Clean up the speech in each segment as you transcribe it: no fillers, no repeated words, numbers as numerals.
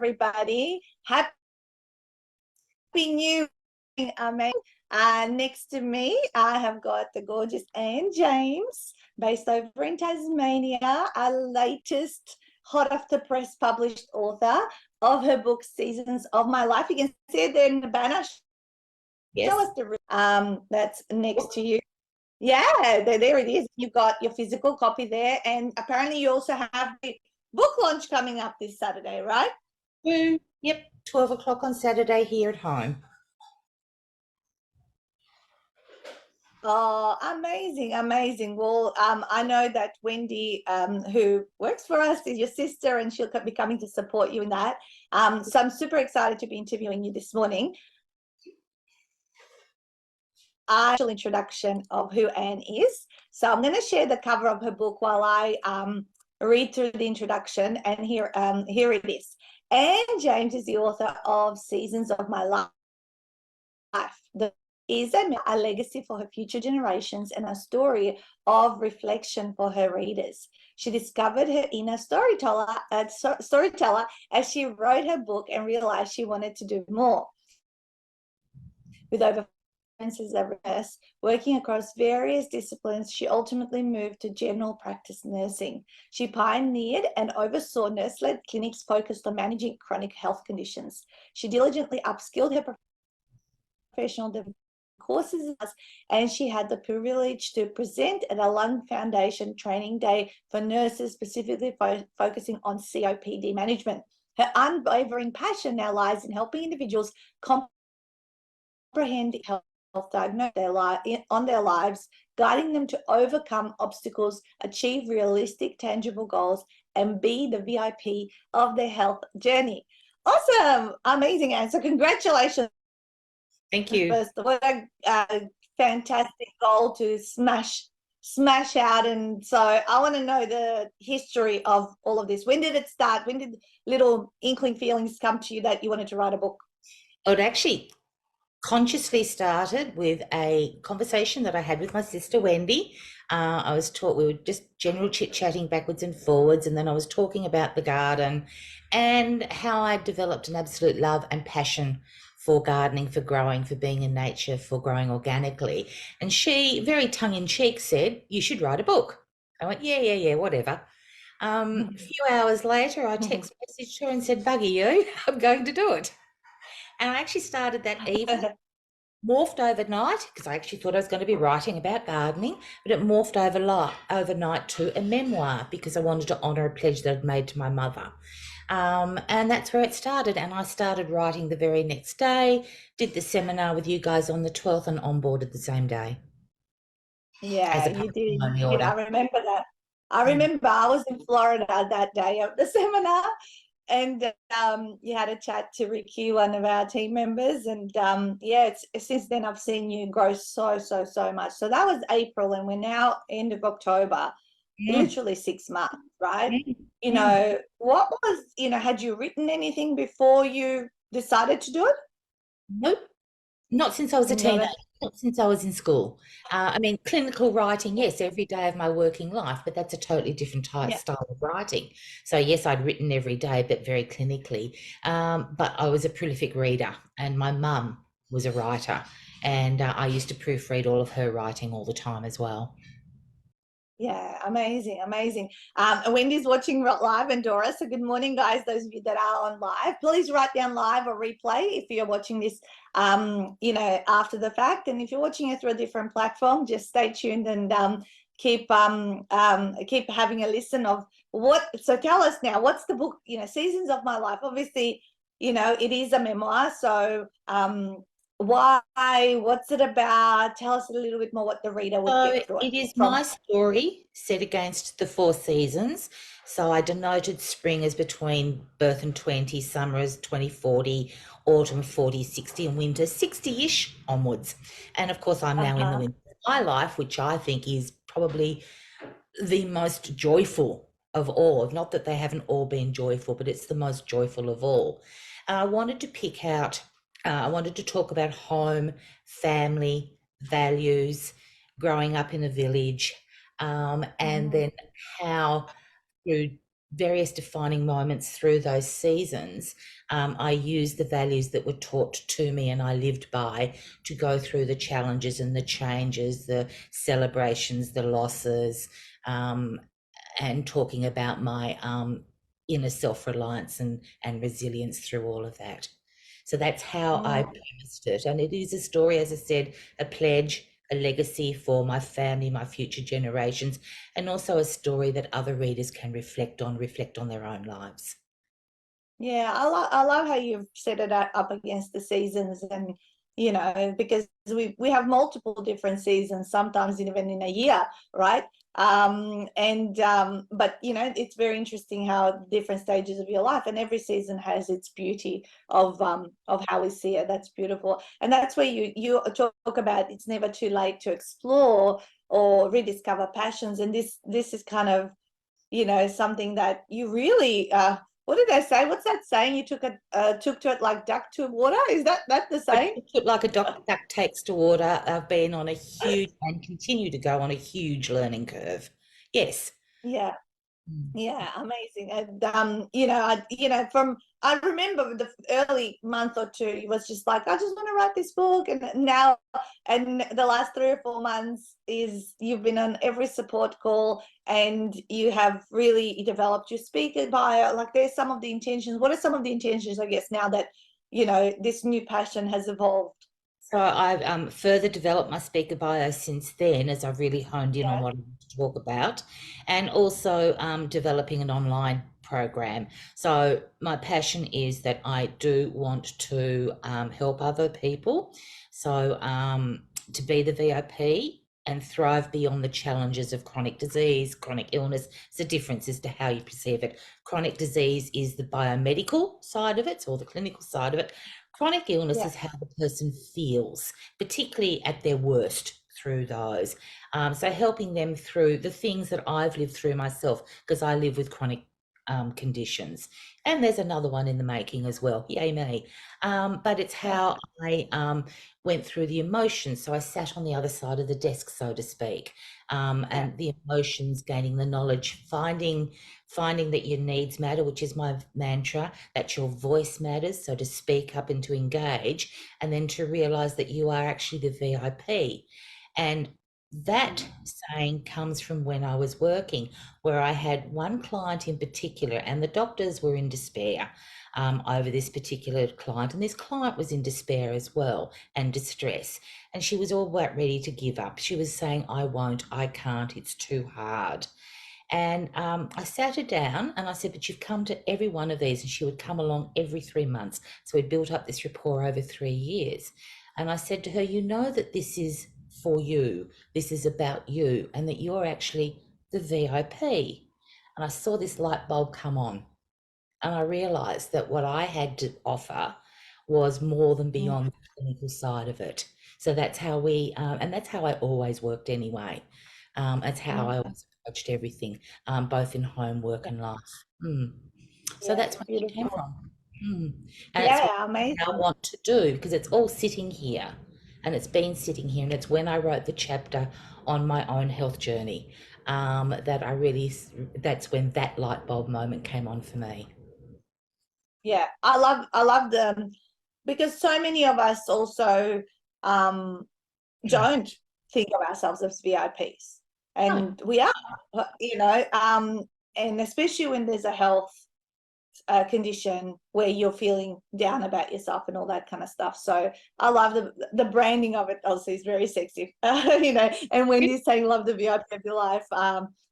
everybody. Happy New Year. Next to me, I have got the gorgeous Anne James, based over in Tasmania, our latest hot off the press published author of her book, Seasons of My Life. You can see it there in the banner. Yes. Show us the that's next to you. Yeah, there it is. You've got your physical copy there, and apparently you also have the book launch coming up this Saturday, right? Yep, 12 o'clock on Saturday here at home. Oh, amazing, amazing. Well, I know that Wendy, who works for us, is your sister, and she'll be coming to support you in that. So I'm super excited to be interviewing you this morning. Actual introduction of who Anne is. So I'm going to share the cover of her book while I read through the introduction, and here it is. Anne James is the author of Seasons of My Life. Is a legacy for her future generations and a story of reflection for her readers. She discovered her inner storyteller as she wrote her book and realized she wanted to do more. With over working across various disciplines, she ultimately moved to general practice nursing. She pioneered and oversaw nurse-led clinics focused on managing chronic health conditions. She diligently upskilled her professional courses, and she had the privilege to present at a Lung Foundation training day for nurses, specifically focusing on COPD management. Her unwavering passion now lies in helping individuals comprehend health diagnosis on their lives, guiding them to overcome obstacles, achieve realistic, tangible goals, and be the VIP of their health journey. Awesome, amazing, Anne. So congratulations. Thank you. First, what a fantastic goal to smash out. And so I want to know the history of all of this. When did it start? When did little inkling feelings come to you that you wanted to write a book? It actually consciously started with a conversation that I had with my sister Wendy. We were just general chit-chatting backwards and forwards, and then I was talking about the garden and how I developed an absolute love and passion for gardening, for growing, for being in nature, for growing organically. And she, very tongue-in-cheek, said, "You should write a book." I went, yeah, whatever. A few hours later, I text messaged her and said, "Bugger you, I'm going to do it." And I actually started that evening, morphed overnight, because I actually thought I was going to be writing about gardening, but it morphed overnight to a memoir, because I wanted to honour a pledge that I'd made to my mother. And that's where it started. And I started writing the very next day, did the seminar with you guys on the 12th, and onboarded the same day. Yeah, you did. I remember that. I Mm. remember I was in Florida that day of the seminar, and you had a chat to Ricky, one of our team members, and yeah, since then I've seen you grow so much. So that was April, and we're now end of October, literally 6 months, right? You know, what was, had you written anything before you decided to do it? Nope. Not since I was a teenager, not since I was in school. I mean, clinical writing, yes, every day of my working life, but that's a totally different style of writing. So yes, I'd written every day, but very clinically. But I was a prolific reader, and my mum was a writer, and I used to proofread all of her writing all the time as well. Yeah, amazing, amazing. Wendy's watching live, and Dora. So good morning, guys. Those of you that are on live, please write down live or replay if you're watching this, after the fact. And if you're watching it through a different platform, just stay tuned and keep having a listen of what. So tell us now, what's the book? Seasons of My Life. Obviously, it is a memoir. So why? What's it about? Tell us a little bit more what the reader would get through it is from. my story set against the 4 seasons. So I denoted spring as between birth and 20, summer as 20, 40, autumn 40, 60, and winter 60-ish onwards. And of course, I'm now in the winter of my life, which I think is probably the most joyful of all. Not that they haven't all been joyful, but it's the most joyful of all. I wanted to pick out, I wanted to talk about home, family, values, growing up in a village, and then how through various defining moments through those seasons, I used the values that were taught to me and I lived by to go through the challenges and the changes, the celebrations, the losses, um, and talking about my inner self-reliance and resilience through all of that. So that's how I Mm. premised it. And it is a story, as I said, a pledge, a legacy for my family, my future generations, and also a story that other readers can reflect on their own lives. Yeah, I love how you've set it up against the seasons, and because we have multiple different seasons, sometimes even in a year, right? And but it's very interesting how different stages of your life, and every season has its beauty of how we see it. That's beautiful, and that's where you talk about it's never too late to explore or rediscover passions, and this is kind of something that you really what did they say? What's that saying? You took to it like duck to water. Is that the I saying? took it like a duck takes to water. I've been on a huge and continue to go on a huge learning curve. Yes. Yeah. Mm. Yeah, amazing. And from I remember the early month or two, it was just like I just want to write this book, and now, and the last 3 or 4 months is you've been on every support call, and you have really developed your speaker bio. Like, there's some of the intentions. What are some of the intentions, I guess, now that this new passion has evolved? So I've further developed my speaker bio since then, as I've really honed in on Yeah, what I want to talk about, and also developing an online program. So my passion is that I do want to help other people. So to be the VIP and thrive beyond the challenges of chronic disease, chronic illness. It's a difference as to how you perceive it. Chronic disease is the biomedical side of it, or the clinical side of it. Chronic illness yeah, is how the person feels, particularly at their worst through those. So helping them through the things that I've lived through myself, because I live with chronic conditions. And there's another one in the making as well. Yay me. But it's yeah, how I went through the emotions. So I sat on the other side of the desk, so to speak, yeah, and the emotions, gaining the knowledge, finding that your needs matter, which is my mantra, that your voice matters, so to speak up and to engage, and then to realize that you are actually the VIP. And that saying comes from when I was working, where I had one client in particular, and the doctors were in despair over this particular client, and this client was in despair as well and distress. And she was all about ready to give up. She was saying, I won't, I can't, it's too hard. And I sat her down and I said, but you've come to every one of these. And she would come along every 3 months. So we'd built up this rapport over 3 years. And I said to her, you know that this is for you. This is about you, and that you're actually the VIP. And I saw this light bulb come on. And I realized that what I had to offer was more than mm, beyond the clinical side of it. So that's how and that's how I always worked anyway. It's how I mm, always approached everything, both in home, work, and life. Mm. So yeah, that's where it came beautiful. from. Mm. And it's what Yeah, I amazing. want to do, because it's all sitting here, and it's been sitting here. And it's when I wrote the chapter on my own health journey that that's when that light bulb moment came on for me. Yeah, I love them, because so many of us also um don't think of ourselves as VIPs, No, and we are, and especially when there's a health condition where you're feeling down about yourself and all that kind of stuff. So I love the branding of it. Also, is very sexy, And when you say love the VIP of your life,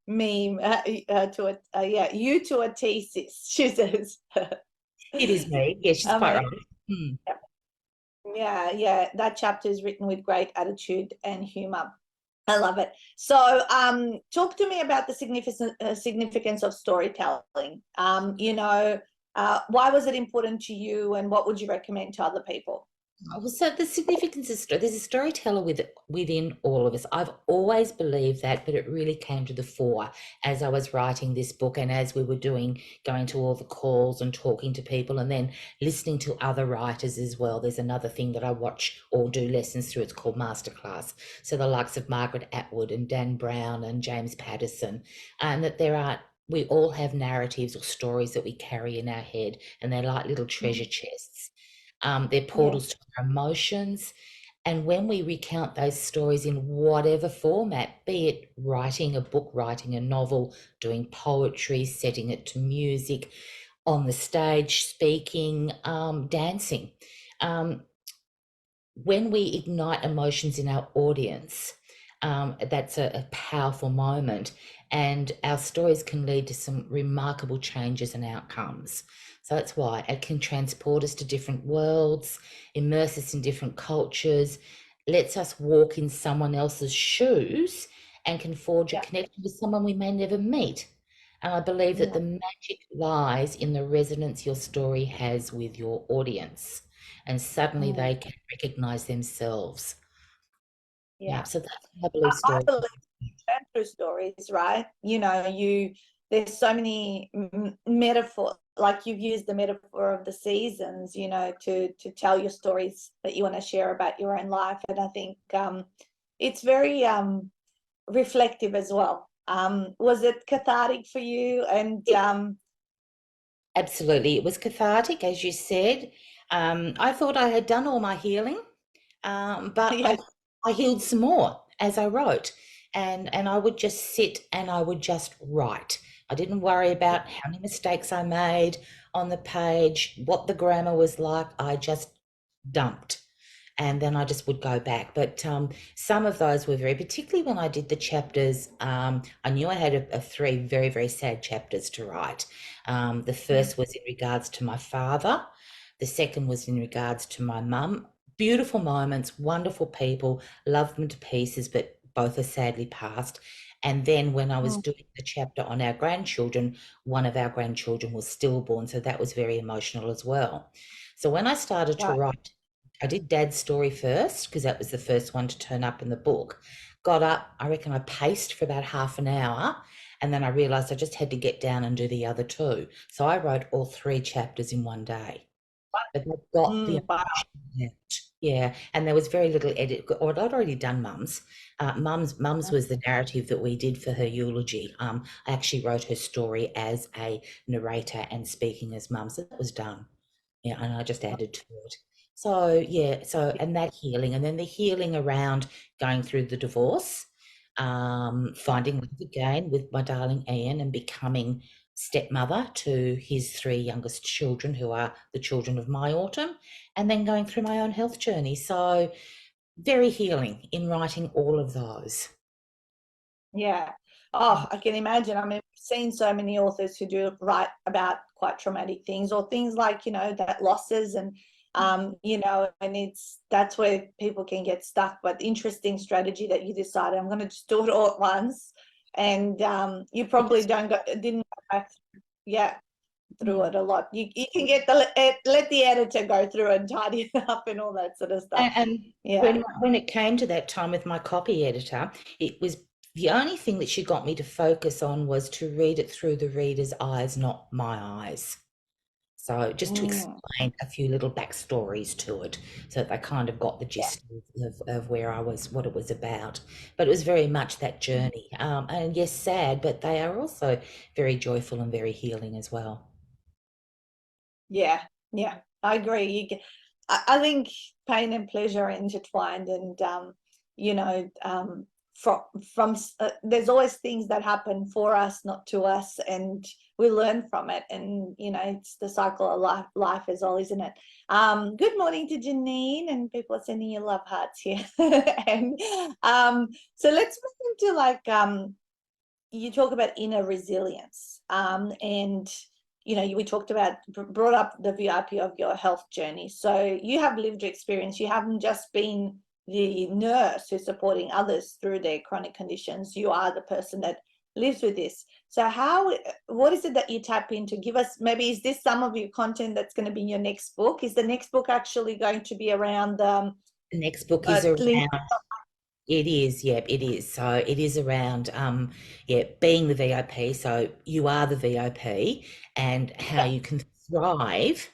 meme to it, yeah, you to a T, sis. She says. it is me. Yeah, she's quite Amazing. right. Hmm. Yeah, yeah. That chapter is written with great attitude and humor. I love it. So, talk to me about the significance of storytelling. Why was it important to you, and what would you recommend to other people? Well, so the significance of there's a storyteller within all of us. I've always believed that, but it really came to the fore as I was writing this book and as we were going to all the calls and talking to people and then listening to other writers as well. There's another thing that I watch or do lessons through. It's called Masterclass. So the likes of Margaret Atwood and Dan Brown and James Patterson, and that there are we all have narratives or stories that we carry in our head, and they're like little treasure Mm. chests. They're Yeah. portals to our emotions. And when we recount those stories in whatever format, be it writing a book, writing a novel, doing poetry, setting it to music, on the stage, speaking, dancing, um, when we ignite emotions in our audience, that's a powerful moment, and our stories can lead to some remarkable changes and outcomes. So that's why it can transport us to different worlds, immerse us in different cultures, lets us walk in someone else's shoes, and can forge a Yeah. connection with someone we may never meet. And I believe that Yeah. the magic lies in the resonance your story has with your audience, and suddenly Mm. they can recognize themselves. Yeah, Yeah. so that's how I believe I stories. believe learn through stories, right? There's so many metaphor, like you've used the metaphor of the seasons, to tell your stories that you want to share about your own life. And I think it's very reflective as well. Was it cathartic for you? And It, absolutely. It was cathartic, as you said. I thought I had done all my healing, but yeah, I healed some more as I wrote. And I would just sit and I would just write. I didn't worry about how many mistakes I made on the page, what the grammar was like. I just dumped. And then I just would go back. But some of those were very, particularly when I did the chapters, I knew I had three very, very sad chapters to write. The first was in regards to my father. The second was in regards to my mum. Beautiful moments, wonderful people, loved them to pieces, but both are sadly passed. And then when I was mm, doing the chapter on our grandchildren, one of our grandchildren was stillborn. So that was very emotional as well. So when I started to right, write, I did Dad's story first because that was the first one to turn up in the book. Got up, I reckon I paced for about half an hour, and then I realised I just had to get down and do the other two. So I wrote all three chapters in one day. But they got the wow, emotion out. Yeah, and there was very little edit. Or I'd already done Mum's. Mum's was the narrative that we did for her eulogy. I actually wrote her story as a narrator and speaking as Mum, so that was done. Yeah, and I just added to it. So yeah, so and that healing, and then the healing around going through the divorce, finding love again with my darling Ian, and becoming stepmother to his three youngest children, who are the children of my autumn, and then going through my own health journey. So very healing in writing all of those. yeah. Oh, I can imagine. I mean, we've seen so many authors who do write about quite traumatic things or things like, that losses and, and that's where people can get stuck. But interesting strategy that you decided, I'm going to just do it all at once. And you probably didn't go back, yeah, through Mm. it a lot. You can let the editor go through and tidy it up and all that sort of stuff. And Yeah. when it came to that time with my copy editor, it was the only thing that she got me to focus on was to read it through the reader's eyes, not my eyes. So just to Mm, explain a few little backstories to it, so that they kind of got the yeah. gist of where I was, what it was about. But it was very much that journey. And yes, sad, but they are also very joyful and very healing as well. Yeah, yeah, I agree. I think pain and pleasure are intertwined, and you know, from there's always things that happen for us, not to us, and we learn from it. And it's the cycle of life is all, isn't it? Good morning to Janine, and people are sending you love hearts here. And so let's move into like you talk about inner resilience, and we talked about brought up the VIP of your health journey. So you have lived experience. You haven't just been the nurse who's supporting others through their chronic conditions. You are the person that lives with this. So what is it that you tap into? Give us, maybe, is this some of your content that's going to be in your next book? Is the next book actually going to be around The next book is clinic? around. It is, yep, it is. So it is around, yeah, being the VIP. So you are the VIP, and how Yeah. you can thrive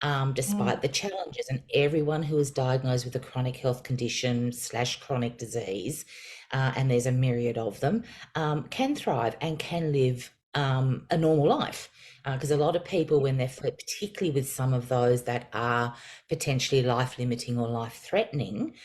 Mm, despite the challenges. And everyone who is diagnosed with a chronic health condition slash chronic disease, and there's a myriad of them, can thrive and can live a normal life. Because a lot of people, when they're particularly with some of those that are potentially life limiting or life threatening,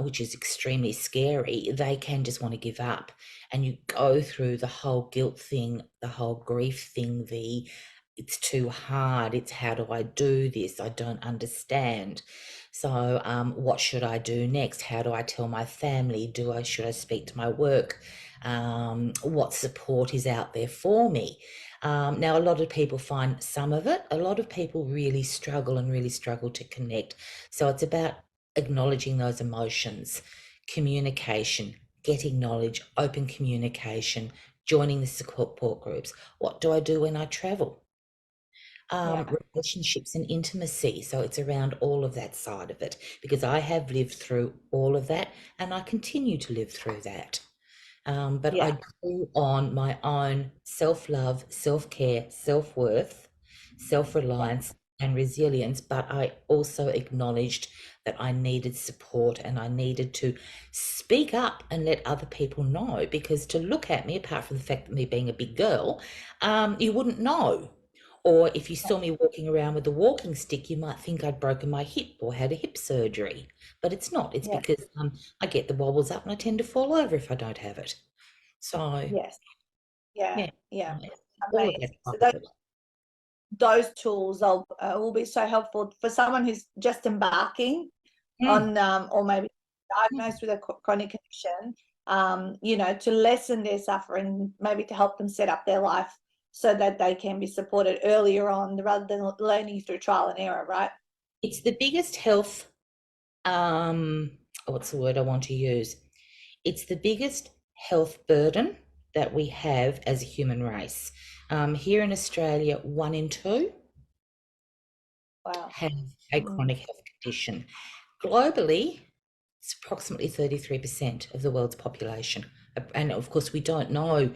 which is extremely scary, they can just want to give up. And you go through the whole guilt thing, the whole grief thing, the it's too hard. It's how do I do this? I don't understand. So, what should I do next? How do I tell my family? Should I speak to my work? What support is out there for me? Now, a lot of people find some of it. A lot of people really struggle and really struggle to connect. So it's about acknowledging those emotions, communication, getting knowledge, open communication, joining the support groups. What do I do when I travel? Yeah. Relationships and intimacy. So it's around all of that side of it because I have lived through all of that and I continue to live through that. But I Yeah. drew on my own self love, self care, self worth, self Yeah. reliance, and resilience. But I also acknowledged that I needed support and I needed to speak up and let other people know because to look at me, apart from the fact that me being a big girl, you wouldn't know. Or if you saw me walking around with a walking stick, you might think I'd broken my hip or had a hip surgery. But it's not. It's Yeah. because I get the wobbles up and I tend to fall over if I don't have it. So, Yes. Yeah. yeah, Yeah. all of that Amazing. So part of it. those tools will be so helpful for someone who's just embarking Mm, on or maybe mm. diagnosed with a chronic condition, to lessen their suffering, maybe to help them set up their life so that they can be supported earlier on rather than learning through trial and error, right? It's the biggest health, what's the word I want to use? It's the biggest health burden that we have as a human race. Here in Australia, 1 in 2 Wow. have a Mm. chronic health condition. Globally, it's approximately 33% of the world's population. And of course, we don't know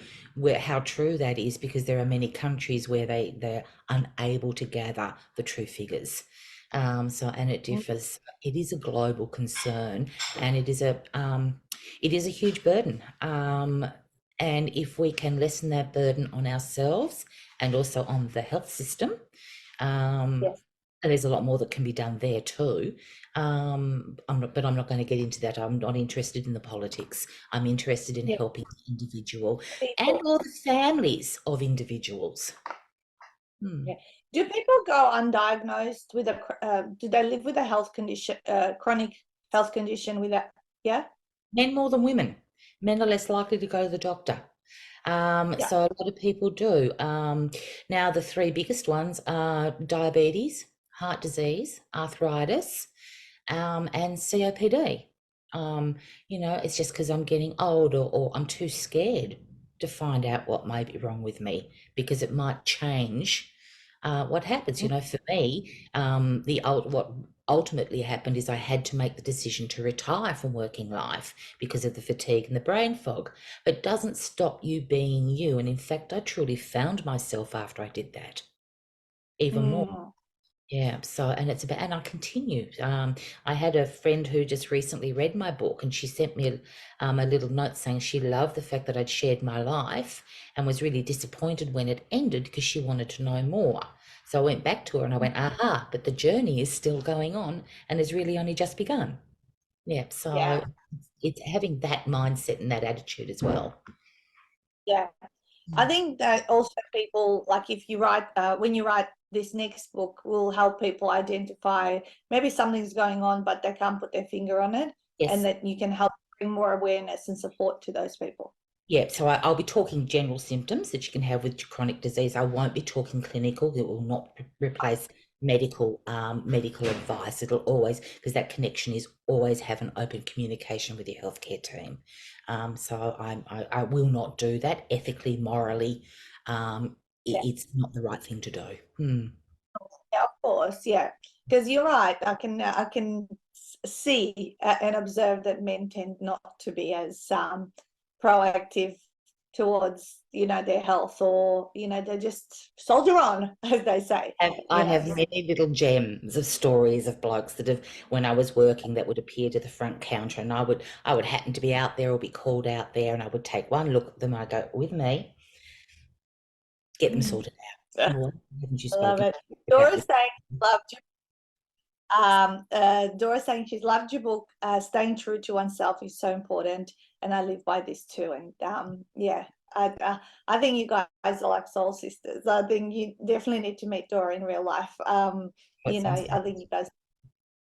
how true that is because there are many countries where they're unable to gather the true figures. And it Mm. differs. It is a global concern, and it is a huge burden. And if we can lessen that burden on ourselves and also on the health system, um, Yes. and there's a lot more that can be done there too. But I'm not going to get into that. I'm not interested in the politics. I'm interested in Yeah. helping the individual and People. all the families of individuals. Hmm. Yeah. Do people go undiagnosed with do they live with a health condition, chronic health condition with that? Yeah. Men more than women. Men are less likely to go to the doctor. Yeah. So a lot of people do. Now, the three biggest ones are diabetes, heart disease, arthritis, and COPD. Um, it's just because I'm getting older or I'm too scared to find out what may be wrong with me because it might change what happens. Mm. For me, what ultimately happened is I had to make the decision to retire from working life because of the fatigue and the brain fog. But it doesn't stop you being you. And in fact, I truly found myself after I did that even more. Mm. Yeah, and it's about, and I continue. I had a friend who just recently read my book, and she sent me a little note saying she loved the fact that I'd shared my life and was really disappointed when it ended because she wanted to know more. So I went back to her and I went, aha, but the journey is still going on and has really only just begun. Yeah, so Yeah. it's having that mindset and that attitude as well. Yeah. I think that also people, like if you write, when you write this next book, will help people identify maybe something's going on, but they can't put their finger on it, and Yes. that you can help bring more awareness and support to those people. Yeah, so I'll be talking general symptoms that you can have with chronic disease. I won't be talking clinical. It will not replace medical advice. It'll always, because that connection is always have an open communication with your healthcare team. So I will not do that ethically, morally. Yeah. It's not the right thing to do. Hmm. Yeah, of course, yeah. Because you're right. I can see and observe that men tend not to be as proactive towards their health, or they just soldier on, as they say. I You know. have many little gems of stories of blokes that have, when I was working, that would appear to the front counter, and I would happen to be out there or be called out there, and I would take one look at them. I go, with me. get them Mm. sorted out. I Well, haven't you love spoken it. about Dora's this? saying loved Dora's saying she's loved your book. Staying true to oneself is so important, and I live by this too. And yeah, I think you guys are like soul sisters. I think you definitely need to meet Dora in real life. That sounds I good. think you guys.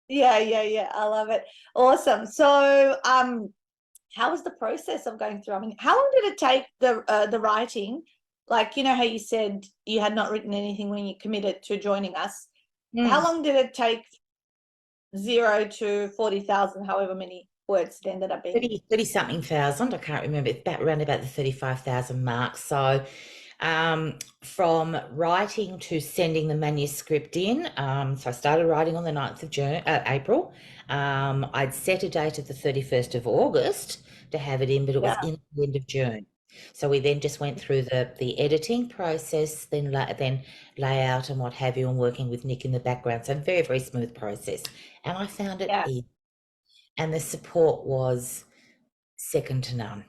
Yeah, yeah, yeah. I love it. Awesome. So, how was the process of going through? I mean, how long did it take the writing? Like, you know how you said you had not written anything when you committed to joining us. How Mm. long did it take 0 to 40,000, however many words it ended up being? 30 something thousand. I can't remember. It's about around about the 35,000 mark. So from writing to sending the manuscript in, so I started writing on the 9th of April. I'd set a date of the 31st of August to have it in, but it was Yeah, in the end of June. So we then just went through the editing process, then layout and what have you, and working with Nick in the background. So very, very smooth process. And I found it yeah. easy. And the support was second to none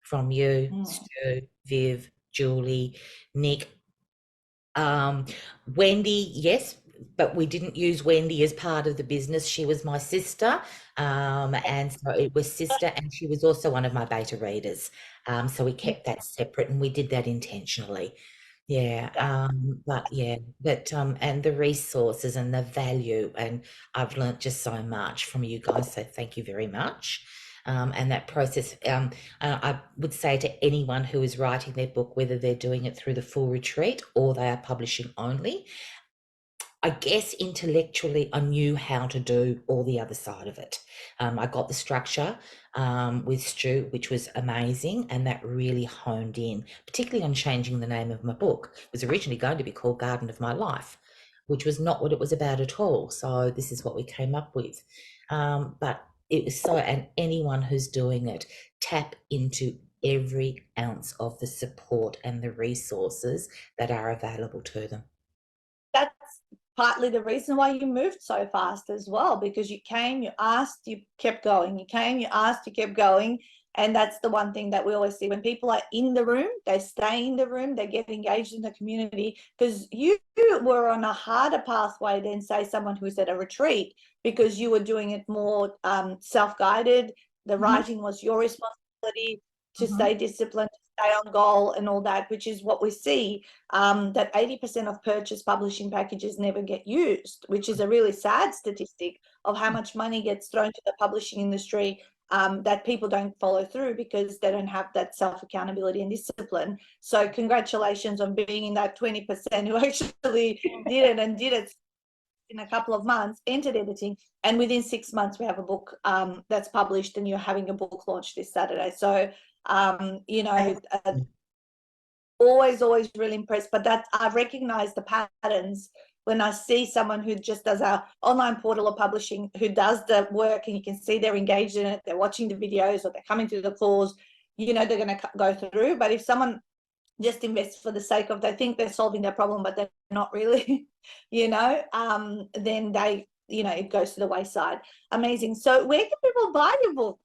from you, Mm. Stu, Viv, Julie, Nick, um, Wendy, yes, but we didn't use Wendy as part of the business. She was my sister, and so it was sister, and she was also one of my beta readers. So we Yeah, kept that separate, and we did that intentionally. Yeah, yeah. and the resources and the value, and I've learnt just so much from you guys. So thank you very much. And that process, I would say to anyone who is writing their book, whether they're doing it through the full retreat or they are publishing only, I guess intellectually, I knew how to do all the other side of it. I got the structure with Stu, which was amazing, and that really honed in, particularly on changing the name of my book. It was originally going to be called Garden of My Life, which was not what it was about at all. So this is what we came up with. But it was so, and anyone who's doing it, tap into every ounce of the support and the resources that are available to them. That's partly the reason why you moved so fast as well, because you came, you asked, you kept going. You came, you asked, you kept going. And that's the one thing that we always see when people are in the room, they stay in the room, they get engaged in the community, because you were on a harder pathway than, say, someone who's at a retreat, because you were doing it more self-guided. The Mhm, writing was your responsibility to mhm. stay disciplined, to stay on goal and all that, which is what we see, that 80% of purchase publishing packages never get used, which is a really sad statistic of how much money gets thrown to the publishing industry, that people don't follow through because they don't have that self accountability and discipline. So, congratulations on being in that 20% who actually did it and did it in a couple of months, entered editing, and within 6 months we have a book that's published, and you're having a book launch this Saturday. So, always really impressed. But that I recognize the patterns when I see someone who just does a online portal or publishing, who does the work, and you can see they're engaged in it, they're watching the videos or they're coming to the calls, they're going to go through. But if someone just invests for the sake of, they think they're solving their problem but they're not really, then they, it goes to the wayside. Amazing. So where can people buy your book?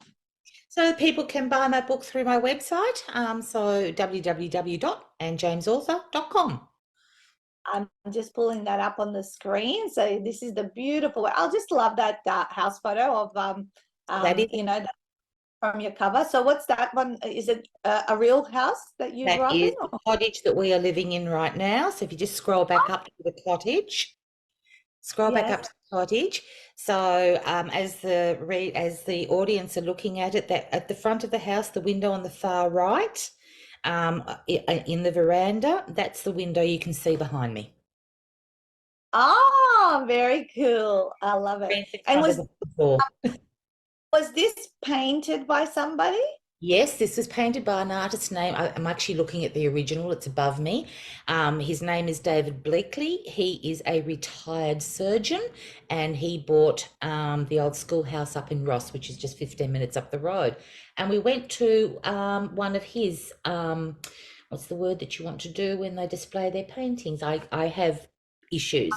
So people can buy my book through my website, so www.andjamesauthor.com. I'm just pulling that up on the screen. So this is the beautiful. I'll just love that house photo of That is from your cover. So what's that one? Is it a real house that you grew that up in? is the cottage that we are living in right now. So if you just scroll back up to the cottage, scroll back Yes. up to the cottage. So as the audience are looking at it, that at the front of the house, the window on the far right, in the veranda, that's the window you can see behind me. Oh, very cool. I love it. Fence in And front of the door. was this painted by somebody? Yes, this was painted by an artist's name. I'm actually looking at the original, it's above me. His name is David Bleakley. He is a retired surgeon, and he bought the old schoolhouse up in Ross, which is just 15 minutes up the road. And we went to one of his, what's the word that you want to do when they display their paintings? I have issues.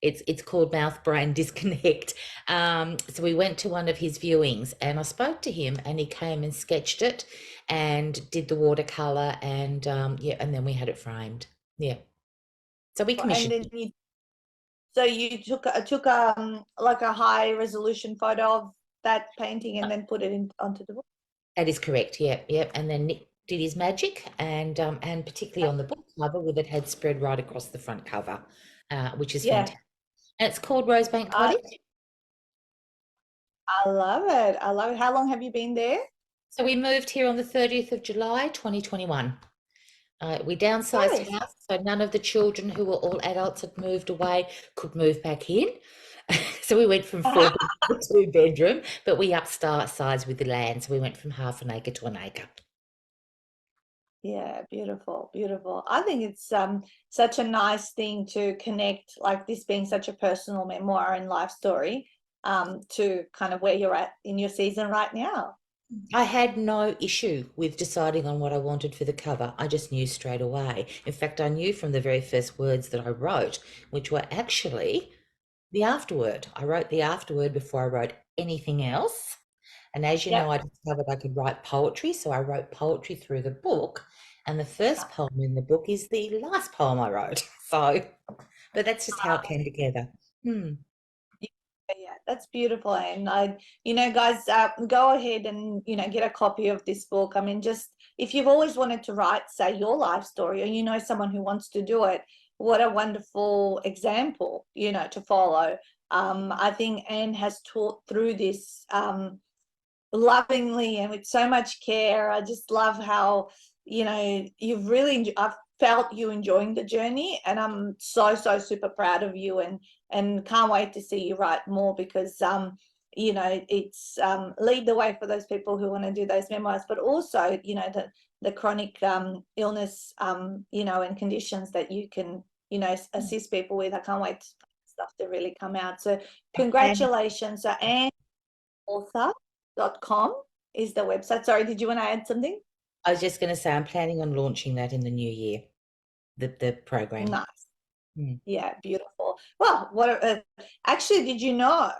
It's called mouth brain disconnect. So we went to one of his viewings, and I spoke to him, and he came and sketched it, and did the watercolor, and yeah, and then we had it framed. Yeah, so we And commissioned then it. you took like a high resolution photo of that painting and then put it onto the book. That is correct. Yep, yep. And then Nick did his magic, and particularly on the book cover, with it had spread right across the front cover, which is Yeah, fantastic. And it's called Rosebank I Cottage. I love it. I love it. How long have you been there? So we moved here on the 30th of July, 2021. We downsized Nice. house, so none of the children, who were all adults, had moved away, could move back in. So we went from 4 bedroom to 2 bedroom, but we upsized with the land. So we went from half an acre to an acre. Yeah, beautiful, beautiful. I think it's such a nice thing to connect, like this being such a personal memoir and life story, to kind of where you're at in your season right now. I had no issue with deciding on what I wanted for the cover. I just knew straight away. In fact, I knew from the very first words that I wrote, which were actually the afterword. I wrote the afterword before I wrote anything else. And as you know, Yep. I discovered I could write poetry, so I wrote poetry through the book. And the first poem in the book is the last poem I wrote. So, but that's just how it came together. Hmm. Yeah, that's beautiful. And guys, go ahead and, get a copy of this book. I mean, just if you've always wanted to write, say, your life story, or someone who wants to do it, what a wonderful example, to follow. I think Anne has taught through this lovingly and with so much care. I just love how, you've really, I've felt you enjoying the journey, and I'm so, so super proud of you, and can't wait to see you write more, because it's lead the way for those people who want to do those memoirs, but also, the chronic illness, and conditions that you can, assist people with. I can't wait for stuff to really come out. So And congratulations. So Anne, author.com is the website. Sorry, did you want to add something? I was just going to say, I'm planning on launching that in the new year, the program. Nice. Hmm. Yeah, beautiful. Well, actually, did you know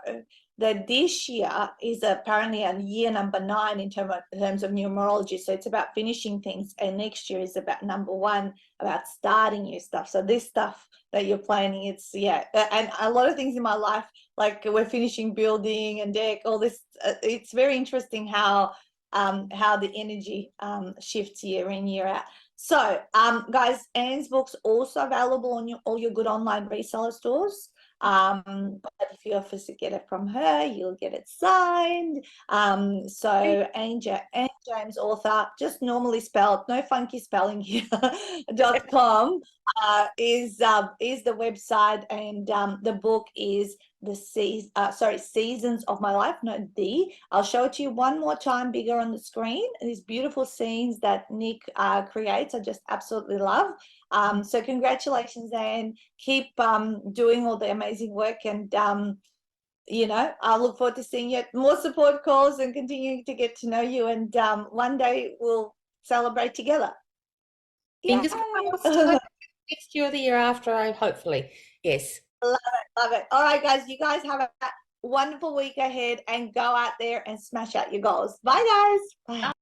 that this year is apparently a year number 9 in terms of numerology? So it's about finishing things, and next year is about number 1, about starting new stuff. So this stuff that you're planning, it's and a lot of things in my life, like we're finishing building and deck, all this. It's very interesting how the energy shifts year in, year out. So, guys, Anne's book's also available on all your good online reseller stores. But if you offer to get it from her, you'll get it signed. So Anne James author, just normally spelled, no funky spelling here, .com is the website, and the book is Seasons of My Life, not I'll show it to you one more time bigger on the screen. These beautiful scenes that Nick creates, I just absolutely love. So congratulations, Anne. Keep doing all the amazing work, and I look forward to seeing you at more support calls and continuing to get to know you, and one day we'll celebrate together. Fingers Yay. crossed. Next year or the year after, hopefully. Yes. Love it, love it. All right, guys, you guys have a wonderful week ahead, and go out there and smash out your goals. Bye, guys. Bye.